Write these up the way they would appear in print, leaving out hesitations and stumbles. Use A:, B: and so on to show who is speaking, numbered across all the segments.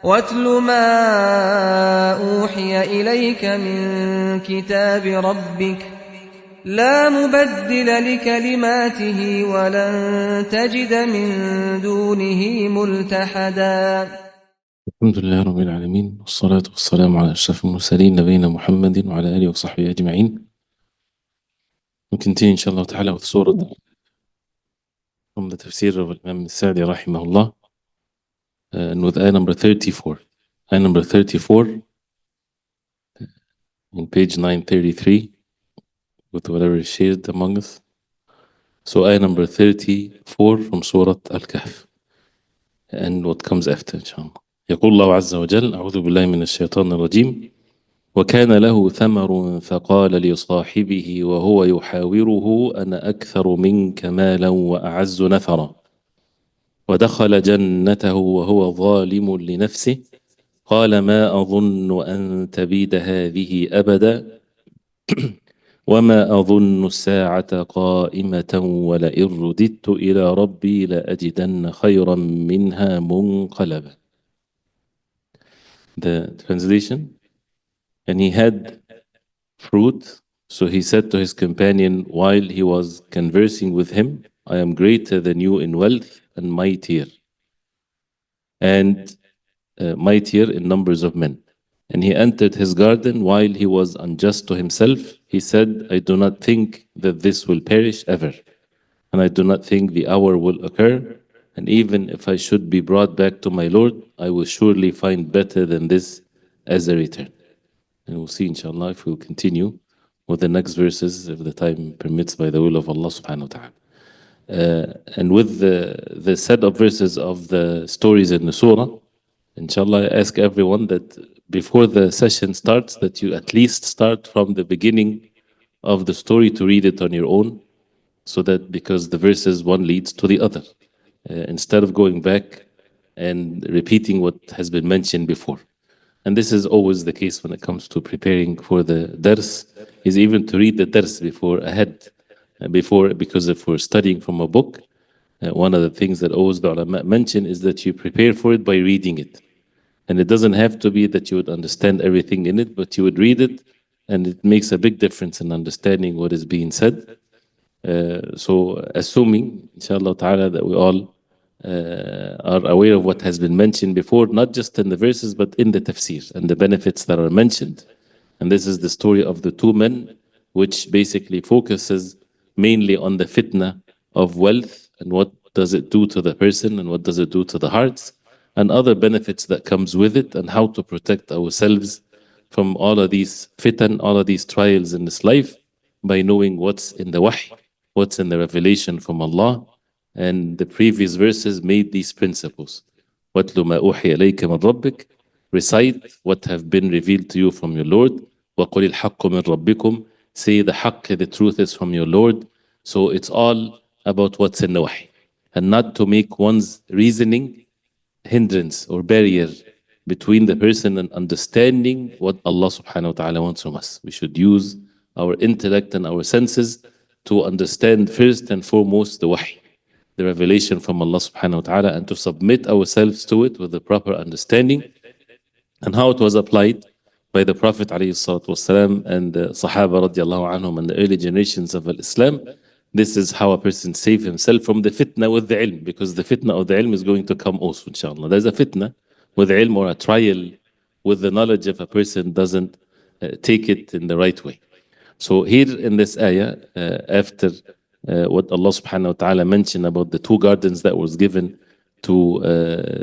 A: واتل ما أوحي إليك من كتاب ربك لا مبدل لكلماته ولن تجد من دونه ملتحدا.
B: الحمد لله رب العالمين، والصلاة والسلام على أشرف المرسلين نبينا محمد وعلى آله وصحبه أجمعين. We continue inshallah ta'ala with Surah from the Tafseer of Imam Sa'di rahimahullah, and with ayah number 34. Ayah number 34 on page 933 with whatever is shared among us. So ayah number 34 from Surah Al-Kahf and what comes after inshallah. يقول الله عز وجل: أعوذ بالله من الشيطان الرجيم. وكان له ثمر فقال لصاحبه وهو يحاوره أنا أكثر منك مالا وأعز نفرا ودخل جنته وهو ظالم لنفسه قال ما أظن أن تبيد هذه أبدا وما أظن الساعة قائمة ولئن رددت إلى ربي لأجدن خيرا منها منقلبا. The translation: and he had fruit, so he said to his companion while he was conversing with him, I am greater than you in wealth and mightier in numbers of men. And he entered his garden while he was unjust to himself. He said, I do not think that this will perish ever, and I do not think the hour will occur. And even if I should be brought back to my Lord, I will surely find better than this as a return. And we'll see inshallah if we'll continue with the next verses if the time permits by the will of Allah subhanahu wa ta'ala. And with the set of verses of the stories in the surah, inshallah I ask everyone that before the session starts that you at least start from the beginning of the story to read it on your own, so that because the verses one leads to the other, instead of going back and repeating what has been mentioned before. And this is always the case when it comes to preparing for the dars, is even to read the dars before, because if we're studying from a book, one of the things that always the ulama mention is that you prepare for it by reading it. And it doesn't have to be that you would understand everything in it, but you would read it, and it makes a big difference in understanding what is being said. So assuming, inshallah ta'ala, that we all are aware of what has been mentioned before, not just in the verses, but in the tafsir and the benefits that are mentioned. And this is the story of the two men, which basically focuses mainly on the fitna of wealth and what does it do to the person and what does it do to the hearts and other benefits that comes with it, and how to protect ourselves from all of these fitan, all of these trials in this life, by knowing what's in the wahy, what's in the revelation from Allah. And the previous verses made these principles. وَاتْلُ مَا أُوحِيَ إِلَيْكَ مِنْ رَبِّكَ, recite what have been revealed to you from your Lord. وَقُلِ الْحَقُّ مِنْ رَبِّكُمْ, say the haqq, the truth is from your Lord. So it's all about what's in the wahy, and not to make one's reasoning hindrance or barrier between the person and understanding what Allah subhanahu wa ta'ala wants from us. We should use our intellect and our senses to understand first and foremost the wahy, the revelation from Allah subhanahu wa ta'ala, and to submit ourselves to it with the proper understanding, and how it was applied by the Prophet alayhi salatu wasalam and the Sahaba radiallahu anhum and the early generations of Islam. This is how a person save himself from the fitna with the ilm, because the fitna of the ilm is going to come also, inshallah. There's a fitna with ilm, or a trial with the knowledge, if a person doesn't take it in the right way. So here in this ayah, after what Allah subhanahu wa ta'ala mentioned about the two gardens that was given to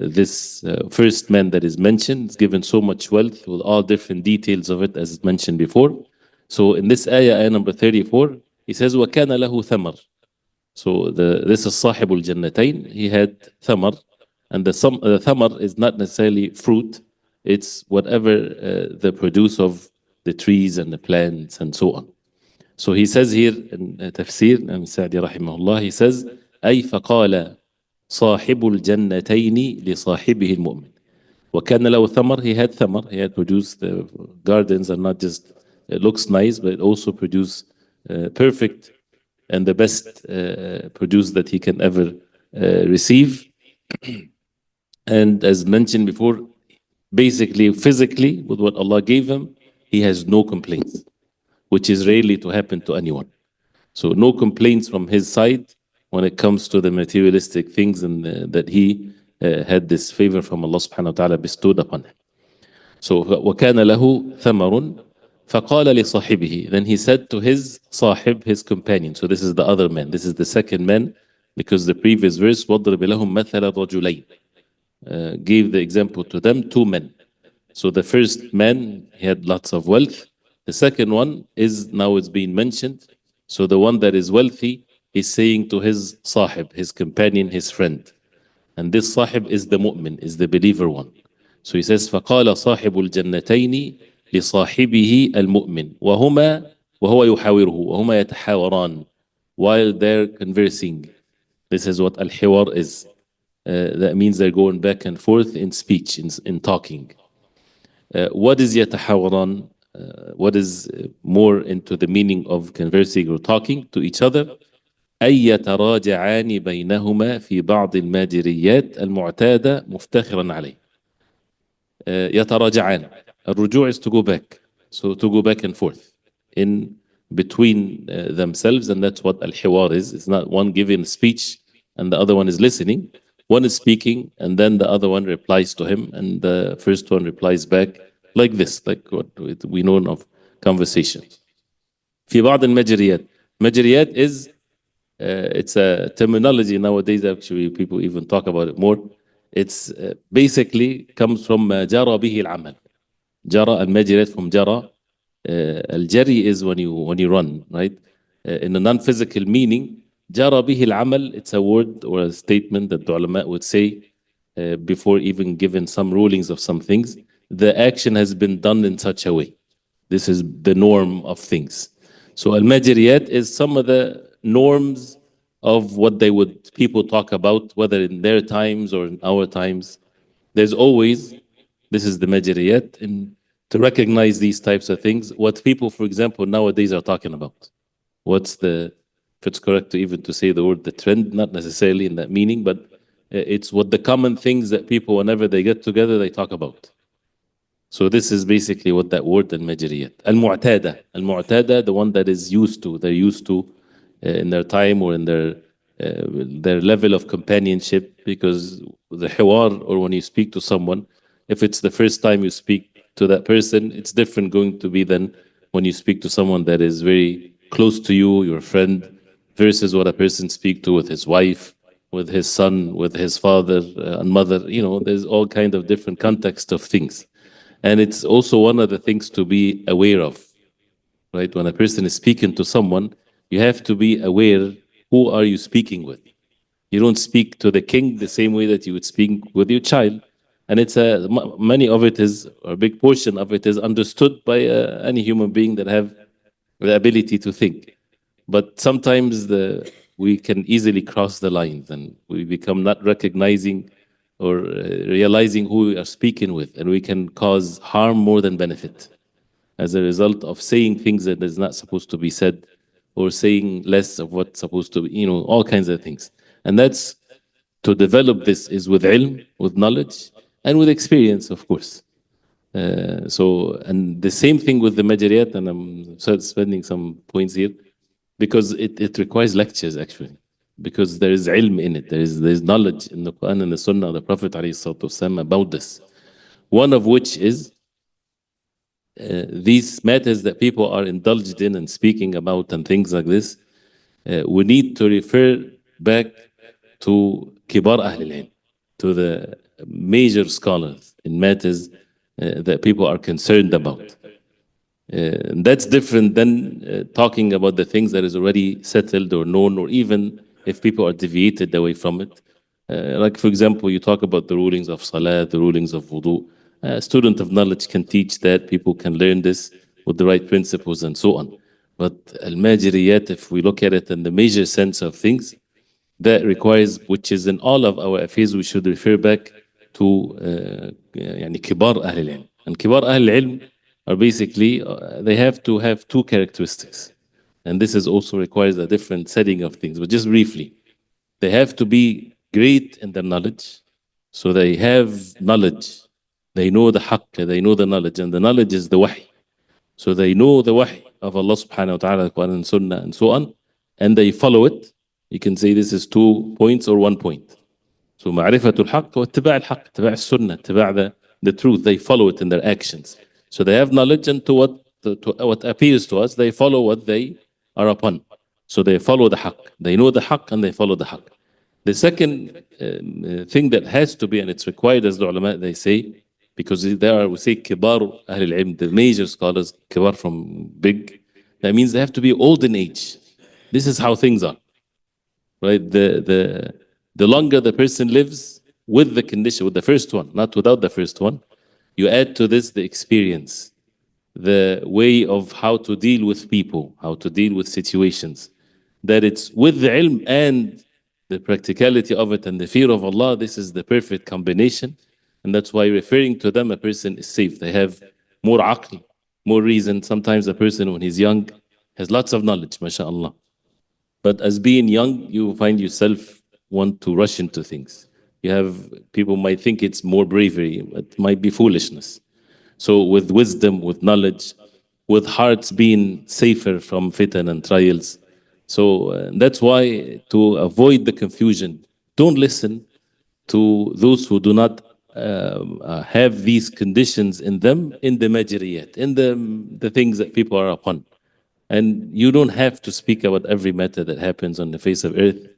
B: this first man that is mentioned, it's given so much wealth with all different details of it as mentioned before. So in this ayah number 34, he says, وَكَانَ لَهُ ثَمَرٌ. So this is صاحب الجنتين. He had thamar, and the thamar is not necessarily fruit. It's whatever the produce of the trees and the plants and so on. So he says here in Tafseer, Imam Sa'di rahimahullah, he says, أي فقال صاحب الجنتين لصاحبه المؤمن. وكان له ثمر, he had thamar, he had produced the gardens, and not just it looks nice, but it also produce perfect and the best produce that he can ever receive. And as mentioned before, basically physically with what Allah gave him, he has no complaints, which is rarely to happen to anyone. So no complaints from his side when it comes to the materialistic things and that he had this favor from Allah subhanahu wa ta'ala bestowed upon him. So وَكَانَ لَهُ ثَمَرٌ فَقَالَ لِصَاحِبِهِ. Then he said to his sahib, his companion. So this is the other man. This is the second man because the previous verse وَضْرِبْ لَهُمْ مَثَلَ رَجُلَيْنِ gave the example to them, two men. So the first man, he had lots of wealth. The second one is now it's being mentioned. So the one that is wealthy is saying to his sahib, his companion, his friend. And this sahib is the mu'min, is the believer one. So he says, فَقَالَ صَاحِبُ الْجَنَّتَيْنِ لِصَاحِبِهِ الْمُؤْمِنِ وهو يحاوره وهما يتحاوران while they're conversing. This is what al-hiwar is. That means they're going back and forth in speech, in talking. What is يتحاوران? What is more into the meaning of conversing or talking to each other? أي يتراجعان بينهما في بعض الماجريات المعتادة مفتخرا عليه. يتراجعان. الرجوع is to go back. So to go back and forth in between themselves, and that's what al-hiwar is. It's not one giving speech and the other one is listening. One is speaking and then the other one replies to him and the first one replies back like this, like what we know of conversation. في بعض المجريات. مجريات is it's a terminology nowadays. Actually, people even talk about it more. It's basically comes from جرى به العمل. جرى المجريات from جرى. الجري is when you run, right? In a non-physical meaning, جرى به العمل. It's a word or a statement that the ulama would say before even giving some rulings of some things. The action has been done in such a way. This is the norm of things. So al-majriyat is some of the norms of what people talk about, whether in their times or in our times. There's always, this is the majriyat, and to recognize these types of things, what people, for example, nowadays are talking about. If it's correct to even to say the word the trend, not necessarily in that meaning, but it's what the common things that people, whenever they get together, they talk about. So this is basically what that word al-majriyat. Al-mu'tada, the one that is used to, they're used to in their time or in their level of companionship, because the hiwar, or when you speak to someone, if it's the first time you speak to that person, it's different going to be than when you speak to someone that is very close to you, your friend, versus what a person speak to with his wife, with his son, with his father and mother. There's all kind of different context of things. And it's also one of the things to be aware of, right? When a person is speaking to someone, you have to be aware, who are you speaking with? You don't speak to the king the same way that you would speak with your child. And many of it is, or a big portion of it is understood by any human being that have the ability to think. But sometimes we can easily cross the lines and we become not recognizing or realizing who we are speaking with, and we can cause harm more than benefit as a result of saying things that is not supposed to be said, or saying less of what's supposed to be, all kinds of things. And that's, to develop this is with ilm, with knowledge, and with experience, of course. And the same thing with the majoriyat, and I'm spending some points here, because it requires lectures actually, because there is ilm in it, there's knowledge in the Quran and the Sunnah of the Prophet ﷺ about this. One of which is these matters that people are indulged in and speaking about and things like this. We need to refer back to kibar ahl al-ilm, to the major scholars in matters that people are concerned about. That's different than talking about the things that is already settled or known, or even if people are deviated away from it. Like, for example, you talk about the rulings of salah, the rulings of wudu. A student of knowledge can teach that, people can learn this with the right principles and so on. But al-majriyat, if we look at it in the major sense of things, that requires, which is in all of our affairs, we should refer back to يعني كبار أهل العلم. And كبار أهل العلم are basically, they have to have two characteristics. And this is also requires a different setting of things. But just briefly, they have to be great in their knowledge. So they have knowledge They know the haqq, they know the knowledge, and the knowledge is the wahy. So they know the wahy of Allah subhanahu wa ta'ala, the Quran and Sunnah, and so on, and they follow it. You can say this is 2 points or 1 point. So معرفة الحق واتباع الحق, اتباع السنة, اتباع the truth. They follow it in their actions. So they have knowledge, and to what appears to us, they follow what they are upon. So they follow the haqq. They know the haqq and they follow the haqq. The second thing that has to be, and it's required as the ulama, they say, because there are, we say, kibar ahl al-ilm, the major scholars, kibar from big, that means they have to be old in age. This is how things are. Right? The longer the person lives with the condition, with the first one, not without the first one, you add to this the experience, the way of how to deal with people, how to deal with situations, that it's with the ilm and the practicality of it and the fear of Allah. This is the perfect combination. And that's why referring to them, a person is safe. They have more aql, more reason. Sometimes a person, when he's young, has lots of knowledge, mashallah. But as being young, you find yourself want to rush into things. You have, people might think it's more bravery, it might be foolishness. So with wisdom, with knowledge, with hearts being safer from fitan and trials. So that's why, to avoid the confusion, don't listen to those who do not have these conditions in them, in the majriyat, in the things that people are upon. And you don't have to speak about every matter that happens on the face of earth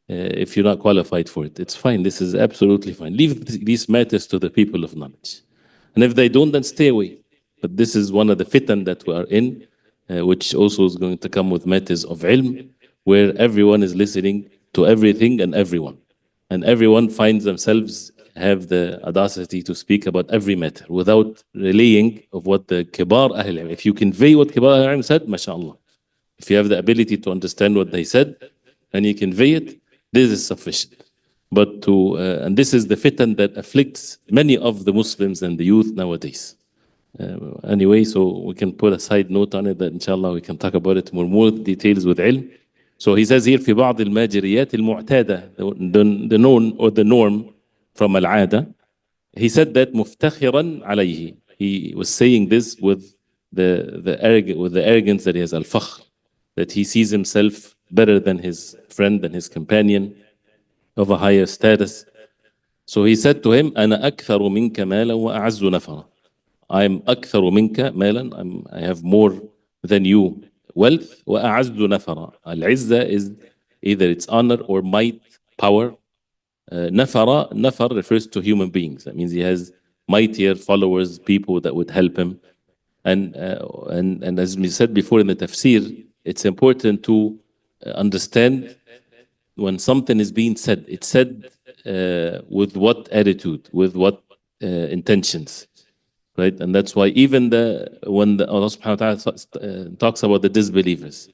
B: if you're not qualified for it. It's fine. This is absolutely fine. Leave these matters to the people of knowledge. And if they don't, then stay away. But this is one of the fitan that we are in, which also is going to come with matters of ilm, where everyone is listening to everything and everyone. And everyone finds themselves have the audacity to speak about every matter without relaying of what the kibar ahl ilm. If you convey what kibar ahl ilm said, mashallah. If you have the ability to understand what they said and you convey it, this is sufficient. But and this is the fitan that afflicts many of the Muslims and the youth nowadays. Anyway, so we can put a side note on it that inshallah we can talk about it more details with ilm. So he says here, في بعض الماجريات المعتادة, the known or the norm from al-'ada. He said that مفتخرا عليه. He was saying this with the arrogance that he has, al-fakhr, that he sees himself better than his friend and his companion, of a higher status. So he said to him, أنا أكثر منك مالا وأعز نفرا. I'm أكثر منك مالا, I have more than you wealth, وأعز نفرا. Al-'izza is either it's honor or might, power. Nafar refers to human beings. That means he has mightier followers, people that would help him. And as we said before in the tafseer, it's important to understand when something is being said, it's said with what attitude, with what intentions, right? And that's why even when Allah subhanahu wa ta'ala talks about the disbelievers,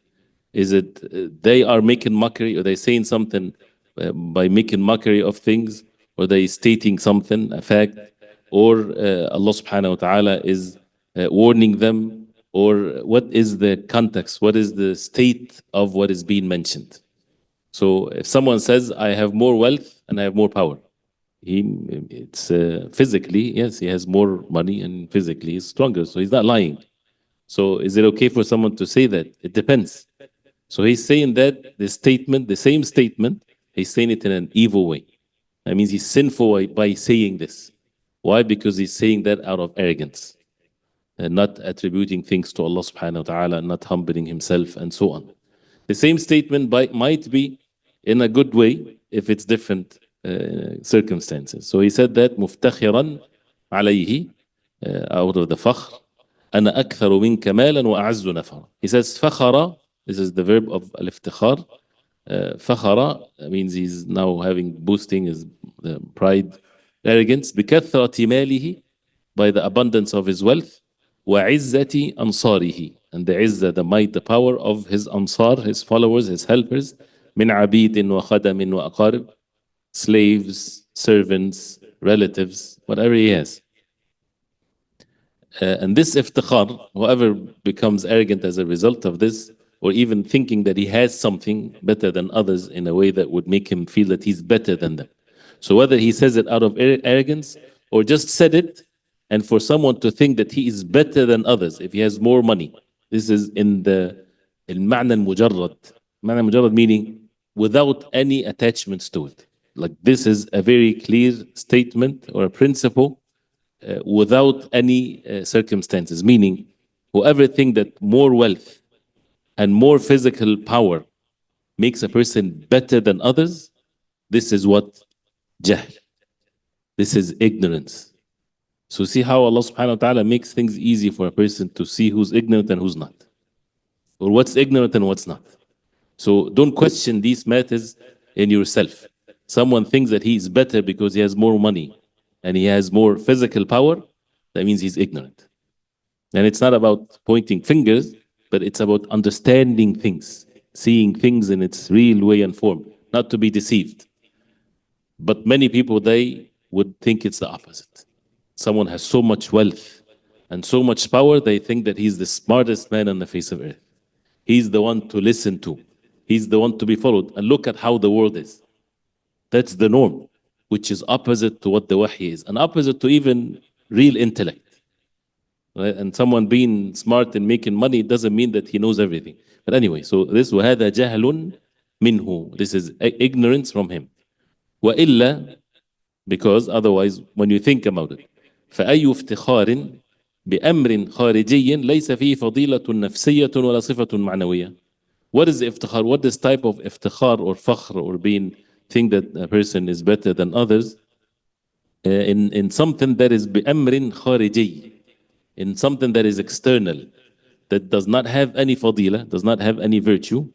B: is it they are making mockery, or they saying something by making mockery of things, or they stating something, a fact, or Allah subhanahu wa ta'ala is warning them, or what is the context, what is the state of what is being mentioned? So if someone says, I have more wealth and I have more power, it's physically, yes, he has more money and physically he's stronger, so he's not lying. So is it okay for someone to say that? It depends. So he's saying that the statement, the same statement, he's saying it in an evil way. That means he's sinful by saying this. Why? Because he's saying that out of arrogance and not attributing things to Allah subhanahu wa ta'ala, not humbling himself and so on. The same statement might be in a good way if it's different circumstances. So he said that مفتخرا عليه, out of the fakhr, أنا أكثر منك مالا وأعز نفرا. He says فخر, this is the verb of al-iftikhar. فخر means he's now boosting his pride, arrogance. بكثرة ماله, by the abundance of his wealth. وعزة أنصاره, and the izzah, the might, the power of his ansar, his followers, his helpers. من عبيد وخدم وأقارب, slaves, servants, relatives, whatever he has. And this iftikhar, whoever becomes arrogant as a result of this, or even thinking that he has something better than others in a way that would make him feel that he's better than them. So whether he says it out of arrogance or just said it, and for someone to think that he is better than others if he has more money. This is in the المعنى المجرد. معنى المجرد meaning without any attachments to it. Like this is a very clear statement or a principle without any circumstances, meaning whoever think that more wealth and more physical power makes a person better than others, this is what jahl. This is ignorance. So see how Allah subhanahu wa ta'ala makes things easy for a person to see who's ignorant and who's not, or what's ignorant and what's not. So don't question these matters in yourself. Someone thinks that he is better because he has more money and he has more physical power, that means he's ignorant. And it's not about pointing fingers, but it's about understanding things, seeing things in its real way and form, not to be deceived. But many people, they would think it's the opposite. Someone has so much wealth and so much power, they think that he's the smartest man on the face of earth. He's the one to listen to. He's the one to be followed. And look at how the world is. That's the norm, which is opposite to what the wahy is, and opposite to even real intellect. Right? And someone being smart and making money doesn't mean that he knows everything. But anyway, so this وَهَذَا جَهْلٌ مِنْهُ. This is ignorance from him. وَإِلَّا, because otherwise, when you think about it, فأي افتخار بأمر خارجي ليس فيه فضيلة نفسية ولا صفة معنوية. What is افتخار? What is type of افتخار or فخر or being think that a person is better than others in something that is بأمر خارجي, in something that is external, that does not have any fadila, does not have any virtue,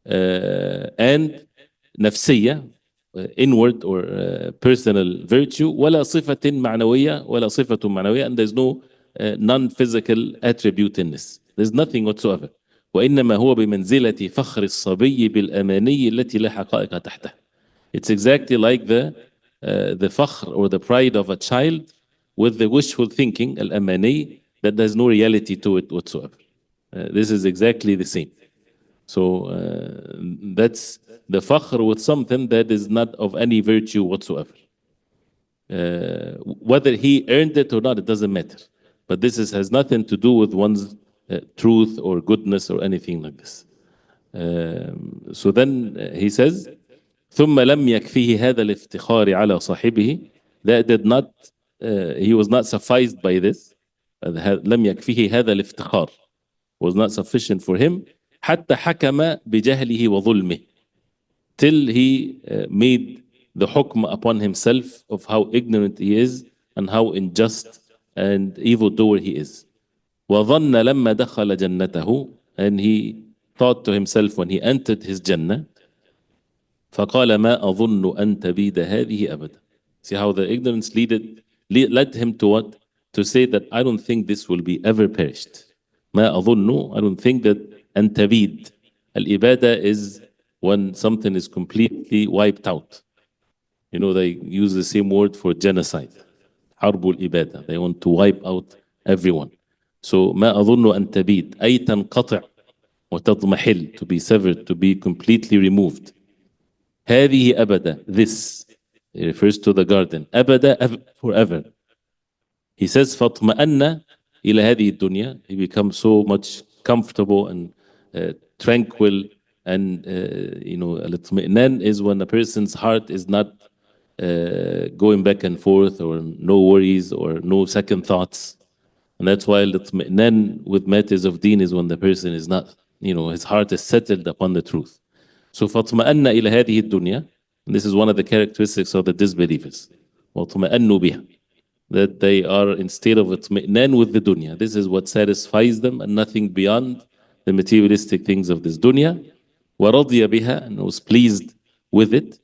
B: and نفسية, inward or personal virtue, ولا صفة معنوية ولا صفة معنوية, and there's no non-physical attribute in this. There's nothing whatsoever. وإنما هو بمنزلة فخر الصبي بالأماني التي لا حقائق تحتها. It's exactly like the fakhr or the pride of a child with the wishful thinking, al-amani, that there's no reality to it whatsoever. This is exactly the same. So that's the fakhr with something that is not of any virtue whatsoever. Whether he earned it or not, it doesn't matter. But this has nothing to do with one's truth or goodness or anything like this. So then he says, ثم لم يكفيه هذا الافتخار على صاحبه. That did not, he was not sufficed by this. لم يكفيه هذا الافتخار, was not sufficient for him. حتى حكم بجهله وظلمه, till he made the hukm upon himself of how ignorant he is and how unjust and evildoer he is. وظن لما دخل جنته, and he thought to himself when he entered his Jannah, فقال ما أظن أن تبيد هذه أبدا. See how the ignorance led him to what? To say that I don't think this will be ever perished. ما أظن, I don't think that أن تبيد. Al-ibada is when something is completely wiped out. You know, they use the same word for genocide. حرب الإبادة. They want to wipe out everyone. So ما أظن أن تبيد, أي تنقطع وتضمحل, to be severed, to be completely removed. هذه أبدا, this, it refers to the garden. أبدا, forever. He says فاطمأن إلى هذه الدنيا. He becomes so much comfortable and tranquil, and you know, الاطمئنان is when a person's heart is not going back and forth, or no worries or no second thoughts. And that's why الاطمئنان with matters of deen is when the person is not, you know, his heart is settled upon the truth. So فاطمأن إلى هذه الدنيا, and this is one of the characteristics of the disbelievers. وَاطْمَأَنُّوا بِهَا, that they are in state of اطمئنان with the dunya. This is what satisfies them and nothing beyond the materialistic things of this dunya. وَرَضِيَ بِهَا, and was pleased with it.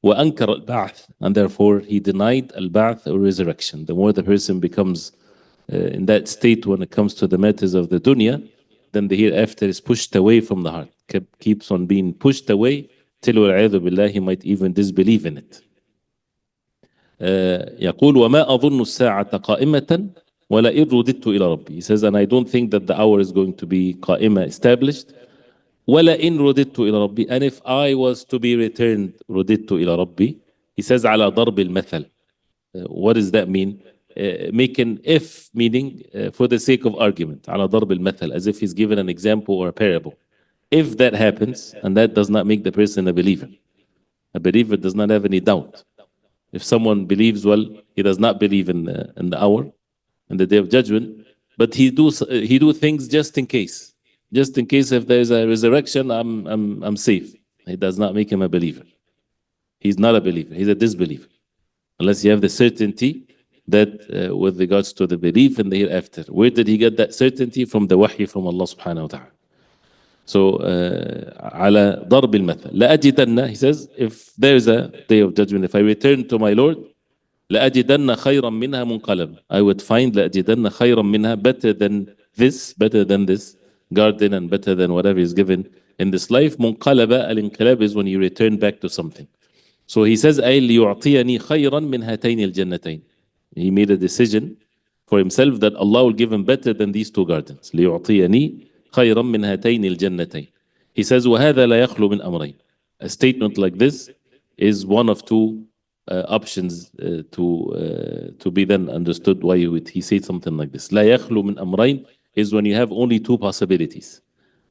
B: وَأَنْكَرَ الْبَعْث, and therefore he denied al-ba'th, or resurrection. The more the person becomes in that state when it comes to the matters of the dunya, then the hereafter is pushed away from the heart, keeps on being pushed away till وَالْعِيَاذُ بِاللَّهِ he might even disbelieve in it. يقول وما أظن الساعة قائمة ولئن رددت إلى ربي. He says, and I don't think that the hour is going to be قائمة, established. ولئن رددت إلى ربي, and if I was to be returned رددت إلى ربي. He says على ضرب المثل. What does that mean? make an if meaning for the sake of argument على ضرب المثل, as if he's given an example or a parable. If that happens, and that does not make the person a believer. A believer does not have any doubt. If someone believes, well, he does not believe in the hour, in the day of judgment, but he do things just in case. Just in case if there is a resurrection, I'm safe. It does not make him a believer. He's not a believer. He's a disbeliever. Unless you have the certainty that with regards to the belief in the hereafter. Where did he get that certainty? From the wahy from Allah subhanahu wa ta'ala. So, على ضرب المثل لأجدن, he says, if there is a day of judgment, if I return to my Lord, لأجدن خيرا منها منقلب, I would find لأجدن خيرا منها, better than this garden and better than whatever is given in this life. منقلب, الانقلاب is when you return back to something. So he says, أي ليعطيني خيرا من هاتين الجنتين. He made a decision for himself that Allah will give him better than these two gardens. ليعطيني خيرا من هاتين الجنتين. He says, وهذا لا يخلو من أمرين. A statement like this is one of two options to be then understood why he said something like this. لا يخلو من أمرين is when you have only two possibilities.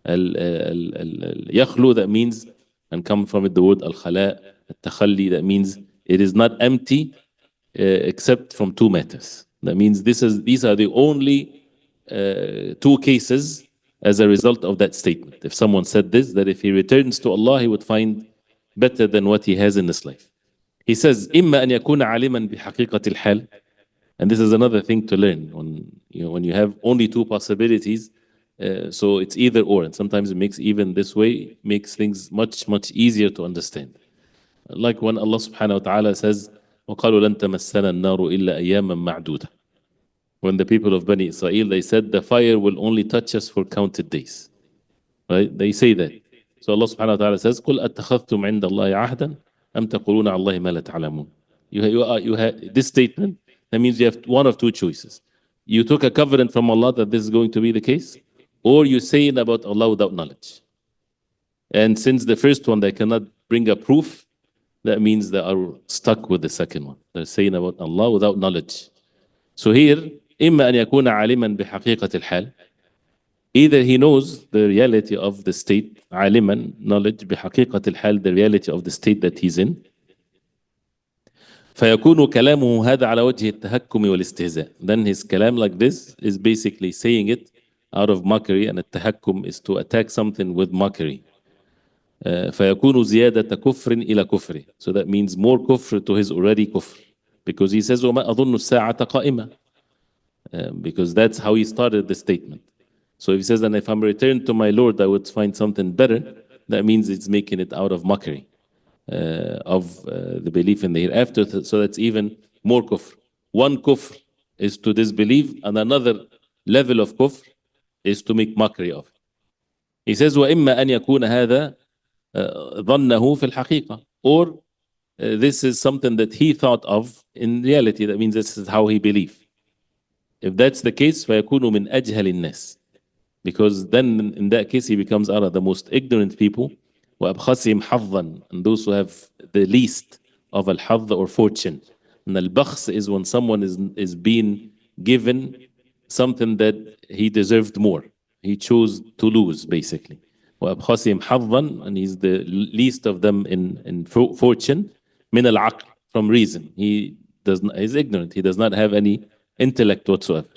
B: يخلو, that means, and come from it the word al-khala, al-takhalli, that means it is not empty except from two matters. That means these are the only two cases as a result of that statement. If someone said this, that if he returns to Allah, he would find better than what he has in this life. He says, إما أن يكون عالما بحقيقة الحال. And this is another thing to learn when you have only two possibilities. So it's either or, and sometimes it makes even this way makes things much easier to understand. Like when Allah subhanahu wa ta'ala says, وَقَالُوا لَن تَمَسَّنَا النَّارُ إِلَّا أَيَّامًا مَعْدُودًا. When the people of Bani Israel, they said the fire will only touch us for counted days. Right? They say that. So Allah subhanahu wa ta'ala says, قُلْ أَتَّخَذْتُمْ عِنْدَ اللَّهِ عَهْدًا أَمْ تَقُولُونَ عَلَى اللَّهِ مَا لَا تَعْلَمُونَ. You have this statement, that means you have one of two choices. You took a covenant from Allah that this is going to be the case, or you say it about Allah without knowledge. And since the first one they cannot bring a proof, that means they are stuck with the second one. They're saying about Allah without knowledge. So here, إما أن يكون عالما بحقيقة الحال. Either he knows the reality of the state, عالما, knowledge, بحقيقة الحال, the reality of the state that he's in. فيكون كلامه هذا على وجه التهكم والاستهزاء. Then his كلام like this is basically saying it out of mockery, and التهكم is to attack something with mockery. فيكون زيادة كفر إلى كفره. So that means more كفر to his already كفر. Because he says وما أظن الساعة قائمة. Because that's how he started the statement. So if he says, and if I'm returned to my Lord, I would find something better, that means it's making it out of mockery of the belief in the hereafter. So that's even more kufr. One kufr is to disbelieve, and another level of kufr is to make mockery of it. He says, وَإِمَّا أَنْ يَكُونَ هَذَا ظَنَّهُ فِي الْحَقِيقَة. Or this is something that he thought of in reality. That means this is how he believed. If that's the case, فَيَكُونُ مِنْ أَجْهَلِ النَّاسِ. Because then in that case he becomes out of the most ignorant people, وَأَبْخَسِهِمْ حَظًّا, and those who have the least of al-hadh or fortune. And al-bakhs is when someone is being given something that he deserved more. He chose to lose, basically. وَأَبْخَسِهِمْ حَظًّا, and he's the least of them in fortune. مِنَ الْعَقْلِ, from reason. He's ignorant. He does not have any intellect whatsoever.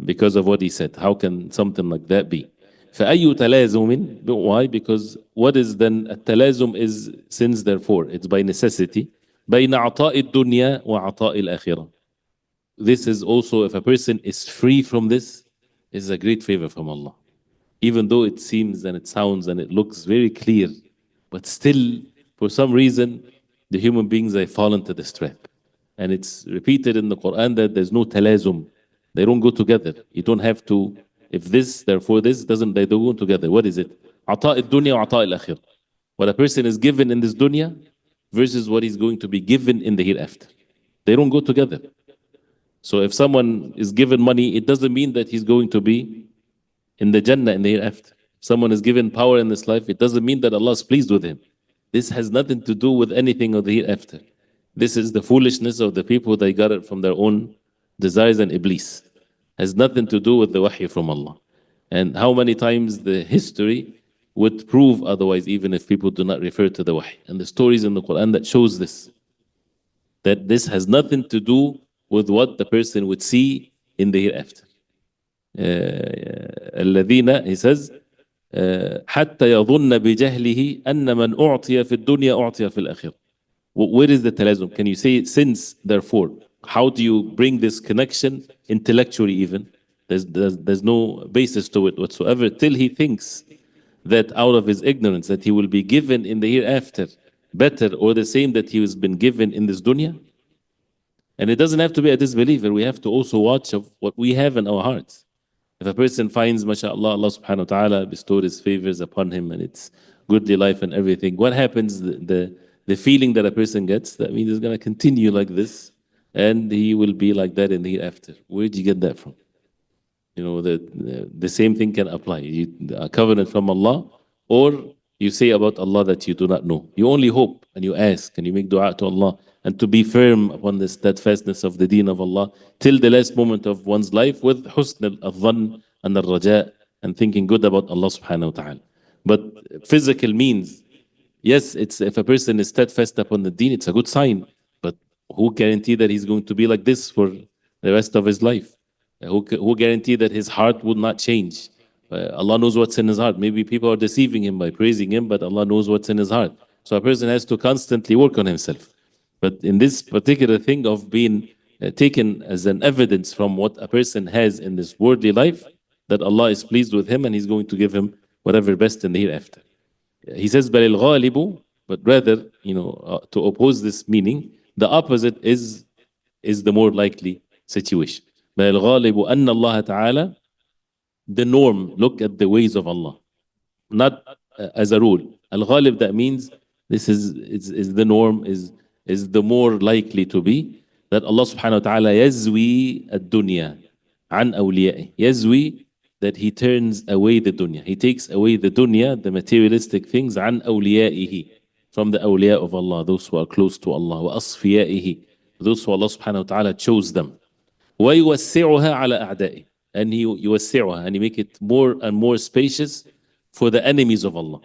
B: Because of what he said. How can something like that be? فأي تلازم. Why? Because what is then التلازم is since therefore. It's by necessity. بين عطاء الدنيا وعطاء الآخرة. This is also, if a person is free from this, is a great favor from Allah. Even though it seems and it sounds and it looks very clear, but still, for some reason, the human beings, they fall into this trap. And it's repeated in the Quran that there's no talazum. They don't go together. You don't have to, if this, therefore this, they don't go together. What is it? عطاء الدنيا وعطاء الآخرة. What a person is given in this dunya versus what he's going to be given in the hereafter. They don't go together. So if someone is given money, it doesn't mean that he's going to be in the Jannah in the hereafter. If someone is given power in this life, it doesn't mean that Allah is pleased with him. This has nothing to do with anything of the hereafter. This is the foolishness of the people. They got it from their own desires and iblis. Has nothing to do with the wahy from Allah. And how many times the history would prove otherwise, even if people do not refer to the wahy. And the stories in the Quran that shows this, that this has nothing to do with what the person would see in the hereafter. الذين, he says, حتى يظن بجهله أن من أعطي في الدنيا أعطي في الآخرة. Where is the talazum? Can you say since, therefore? How do you bring this connection intellectually even? There's no basis to it whatsoever till he thinks that out of his ignorance that he will be given in the hereafter better or the same that he has been given in this dunya. And it doesn't have to be a disbeliever. We have to also watch of what we have in our hearts. If a person finds, mashallah, Allah subhanahu wa ta'ala bestowed his favors upon him and it's goodly life and everything, what happens? The feeling that a person gets, that means he's going to continue like this and he will be like that in the hereafter. Where did you get that from? You know, the same thing can apply. A covenant from Allah, or you say about Allah that you do not know. You only hope and you ask and you make dua to Allah and to be firm upon the steadfastness of the deen of Allah till the last moment of one's life with husn al-dhann and al-raja and thinking good about Allah subhanahu wa ta'ala. But physical means, yes, it's if a person is steadfast upon the deen, it's a good sign. But who guarantee that he's going to be like this for the rest of his life? Who guarantee that his heart would not change? Allah knows what's in his heart. Maybe people are deceiving him by praising him, but Allah knows what's in his heart. So a person has to constantly work on himself. But in this particular thing of being taken as an evidence from what a person has in this worldly life, that Allah is pleased with him and He's going to give him whatever best in the hereafter. He says, بَلِ الْغَالِبُ, but rather, to oppose this meaning, the opposite is the more likely situation. بَلِ الْغَالِبُ أَنَّ اللَّهَ تَعَالَى, the norm, look at the ways of Allah, not as a rule. Al-Ghalib, that means this is the norm, is the more likely to be, that Allah subhanahu wa ta'ala yazwi ad-dunya an awliya'i. Yazwi, that He turns away the dunya. He takes away the dunya, the materialistic things, an awliya'ihi, from the awliya of Allah, those who are close to Allah, wa asfiya'ihi, those who Allah subhanahu wa ta'ala chose them. Wa yuwassi'uha ala a'da'i, and He yuwassi'uha, and He make it more and more spacious for the enemies of Allah.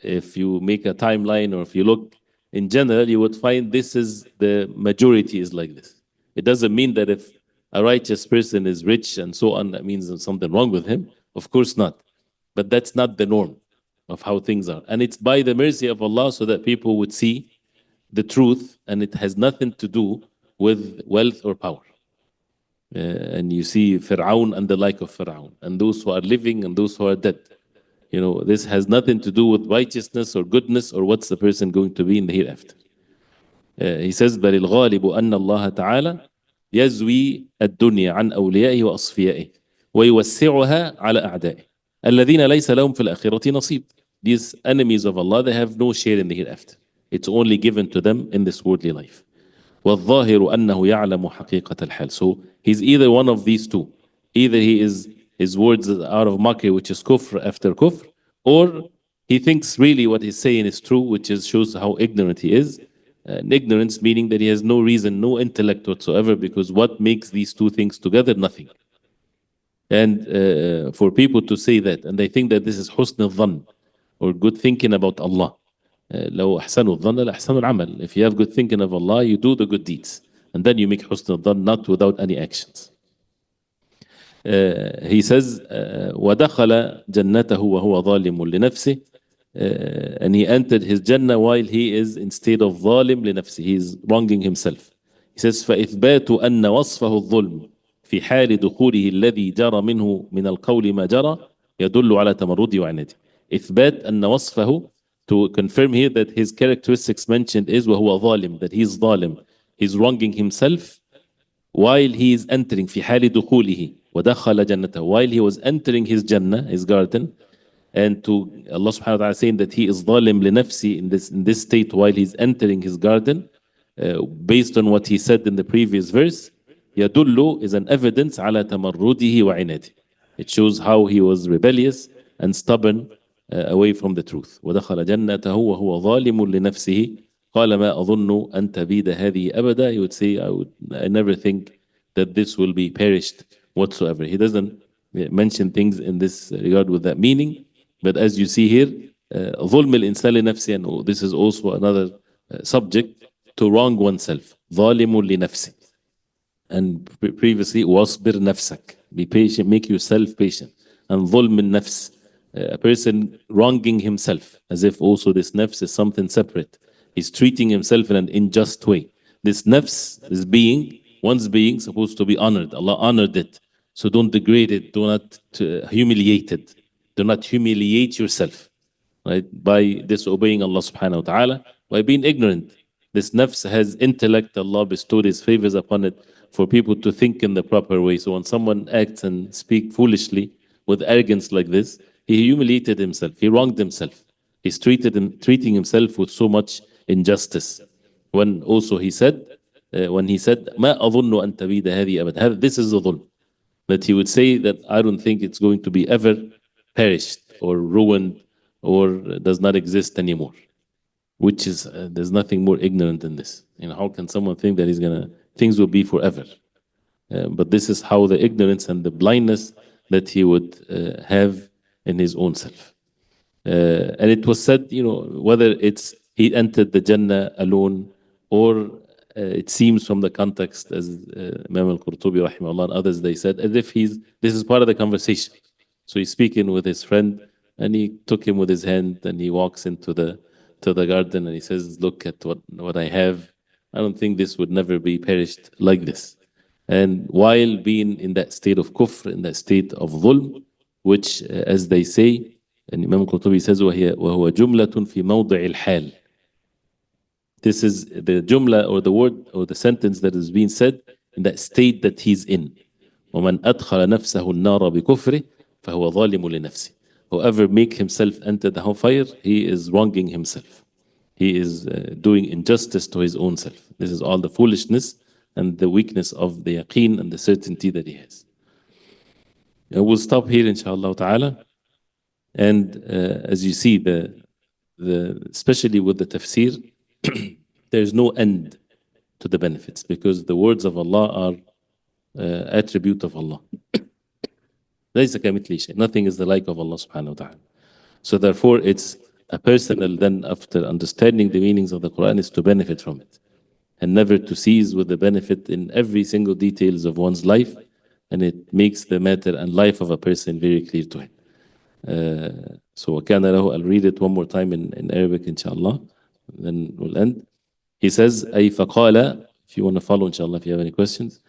B: If you make a timeline or if you look in general, you would find this is the majority is like this. It doesn't mean that if a righteous person is rich and so on, that means there's something wrong with him. Of course not. But that's not the norm of how things are. And it's by the mercy of Allah so that people would see the truth, and it has nothing to do with wealth or power. And you see Fir'aun and the like of Fir'aun, and those who are living and those who are dead. This has nothing to do with righteousness or goodness or what's the person going to be in the hereafter. He says, بَلِ الْغَالِبُ أَنَّ اللَّهَ تَعَالَى يَزْوِي الدُّنْيَا عَنْ أَوْلِيَائِهِ وَأَصْفِيَائِهِ وَيُوَسِّعُهَا عَلَى أَعْدَائِهِ الَّذِينَ لَيْسَ لَهُمْ فِي الْآخِرَةِ نَصِيبٌ. These enemies of Allah, they have no share in the hereafter. It's only given to them in this worldly life. وَالظَّاهِرُ أَنَّهُ يَعْلَمُ حَقِيقَةَ الْحَالِ. So he's either one of these two. Either he is his words out of mockery, which is kufr after kufr, or he thinks really what he's saying is true, which shows how ignorant he is. And ignorance meaning that he has no reason, no intellect whatsoever, because what makes these two things together? Nothing. And for people to say that, and they think that this is husn al-dhann, or good thinking about Allah. لو أحسنوا الظن لأحسنوا العمل. If you have good thinking of Allah, you do the good deeds. And then you make husn al-dhann, not without any actions. He says, وَدَخَلَ جَنَّتَهُ وَهُوَ ظَالِمٌ لِنَفْسِهِ, and he entered his Jannah while he is in state of ظالم لنفسه. He is wronging himself. He says, فإثبات أن وصفه الظلم في حال دخوله الذي جرى منه من القول ما جرى يدل على تمرده وعناده. إثبات أن وصفه, to confirm here that his characteristics mentioned is وهو ظالم, that he is ظالم. He's wronging himself while he is entering في حال دخوله ودخل جنته, while he was entering his Jannah, his garden. And to Allah subhanahu wa ta'ala saying that he is ظالم لنفسه in this state while he's entering his garden, based on what he said in the previous verse, يدل is an evidence على تمرده وعناده. It shows how he was rebellious and stubborn away from the truth. ودخل جنته وهو ظالم لنفسه قال ما أظن أن تبيد هذه أبدا. He would say, I never think that this will be perished whatsoever. He doesn't mention things in this regard with that meaning. But as you see here, ظلم الإنسان لنفسه, and this is also another subject, to wrong oneself. ظالم لنفسه. And previously, واصبر نفسك. Be patient, make yourself patient. And ظلم النفس, a person wronging himself, as if also this nafs is something separate. He's treating himself in an unjust way. This nafs, this being, one's being, supposed to be honored. Allah honored it. So don't degrade it. Do not humiliate it. Do not humiliate yourself, right? By disobeying Allah subhanahu wa ta'ala, by being ignorant. This nafs has intellect. Allah bestowed His favors upon it for people to think in the proper way. So when someone acts and speak foolishly with arrogance like this, he humiliated himself. He wronged himself. He's treating himself with so much injustice. When also he said, ما أظن أن تبيد هذه أبدا. This is the dhulm. That he would say that I don't think it's going to be ever perished or ruined or does not exist anymore. Which is, there's nothing more ignorant than this. How can someone think that things will be forever? But this is how the ignorance and the blindness that he would have in his own self. And it was said, whether it's he entered the Jannah alone, or it seems from the context, as Imam al-Qurtubi rahimahullah and others, they said, as if this is part of the conversation. So he's speaking with his friend, and he took him with his hand, and he walks into the garden, and he says, look at what I have. I don't think this would never be perished like this. And while being in that state of kufr, in that state of dhulm, which, as they say, and Imam Qurtubi says, وَهُوَ جُمْلَةٌ فِي مَوْضِعِ الْحَالِ. This is the jumla, or the word, or the sentence that is being said in that state that he's in. وَمَنْ أَدْخَلَ نَفْسَهُ النَّارَ بِكُفْرِهِ فَهُوَ ظَالِمٌ لِنَفْسِهِ. Whoever make himself enter the hellfire, he is wronging himself. He is doing injustice to his own self. This is all the foolishness and the weakness of the yaqeen and the certainty that he has. We'll stop here, inshallah ta'ala. And as you see, especially with the tafsir, there's no end to the benefits, because the words of Allah are attribute of Allah. ليس كمثله شيء. Nothing is the like of Allah subhanahu wa ta'ala. So therefore, it's a personal, then after understanding the meanings of the Quran, is to benefit from it, and never to cease with the benefit in every single details of one's life, and it makes the matter and life of a person very clear to him. So وَكَانَ لَهُ, I'll read it one more time in Arabic, inshallah, then we'll end. He says, أي فقال, if you want to follow, inshallah, if you have any questions.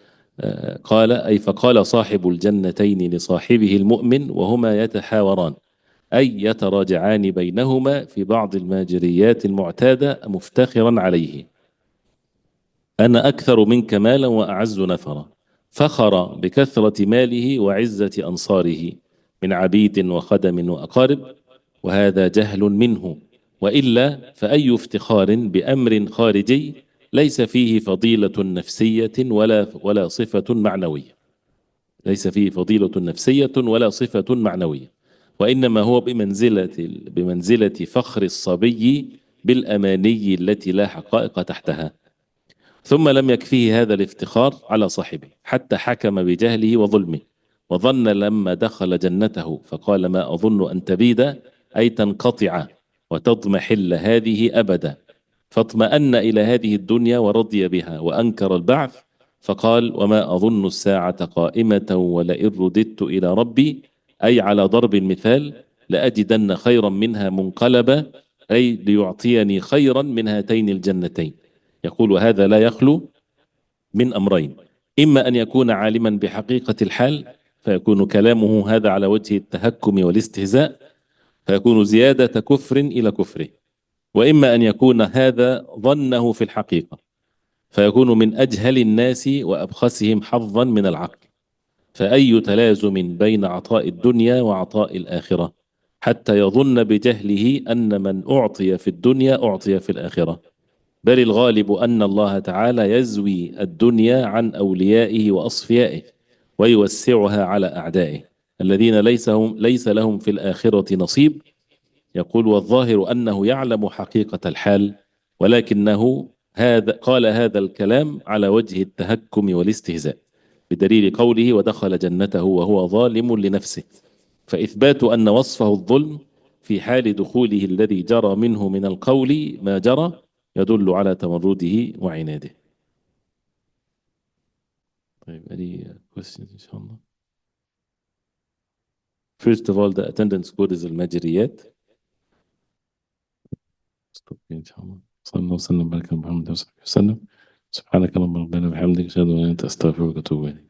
B: قال أي فقال صاحب الجنتين لصاحبه المؤمن وهما يتحاوران، أي يتراجعان بينهما في بعض الماجريات المعتادة مفتخرا عليه: أنا أكثر منك مالا وأعز نفرا. فخر بكثرة ماله وعزة أنصاره من عبيد وخدم وأقارب، وهذا جهل منه، وإلا فأي افتخار بأمر خارجي ليس فيه فضيلة نفسية ولا صفة معنوية. ليس فيه فضيلة نفسية ولا صفة معنوية، وإنما هو بمنزلة فخر الصبي بالأماني التي لا حقائق تحتها. ثم لم يكفيه هذا الافتخار على صاحبه حتى حكم بجهله وظلمه، وظن لما دخل جنته فقال ما أظن أن تبيد، أي تنقطع وتضمحل هذه أبدا. فاطمأن إلى هذه الدنيا ورضي بها وأنكر البعث، فقال وما أظن الساعة قائمة ولئن رددت إلى ربي، أي على ضرب المثال، لأجدن خيرا منها منقلبا، أي ليعطيني خيرا من هاتين الجنتين. يقول هذا لا يخلو من أمرين: إما أن يكون عالما بحقيقة الحال فيكون كلامه هذا على وجه التهكم والاستهزاء فيكون زيادة كفر إلى كفره، وإما أن يكون هذا ظنه في الحقيقة فيكون من أجهل الناس وأبخسهم حظا من العقل. فأي تلازم بين عطاء الدنيا وعطاء الآخرة حتى يظن بجهله أن من أعطي في الدنيا أعطي في الآخرة، بل الغالب أن الله تعالى يزوي الدنيا عن أوليائه وأصفيائه ويوسعها على أعدائه الذين ليس لهم في الآخرة نصيب. يقول والظاهر أنه يعلم حقيقة الحال ولكنه قال هذا الكلام على وجه التهكم والاستهزاء، بدليل قوله ودخل جنته وهو ظالم لنفسه، فإثبات أن وصفه الظلم في حال دخوله الذي جرى منه من القول ما جرى يدل على تمرده وعناده. طيب any questions إن شاء الله. First of all, the attendance code is المجريات. إن شاء الله. صلى الله وسلم وبارك على محمد وصحبه وسلم. سبحانك اللهم ربنا وبحمدك أشهد أن لا إله إلا أنت أستغفرك وأتوب إليك.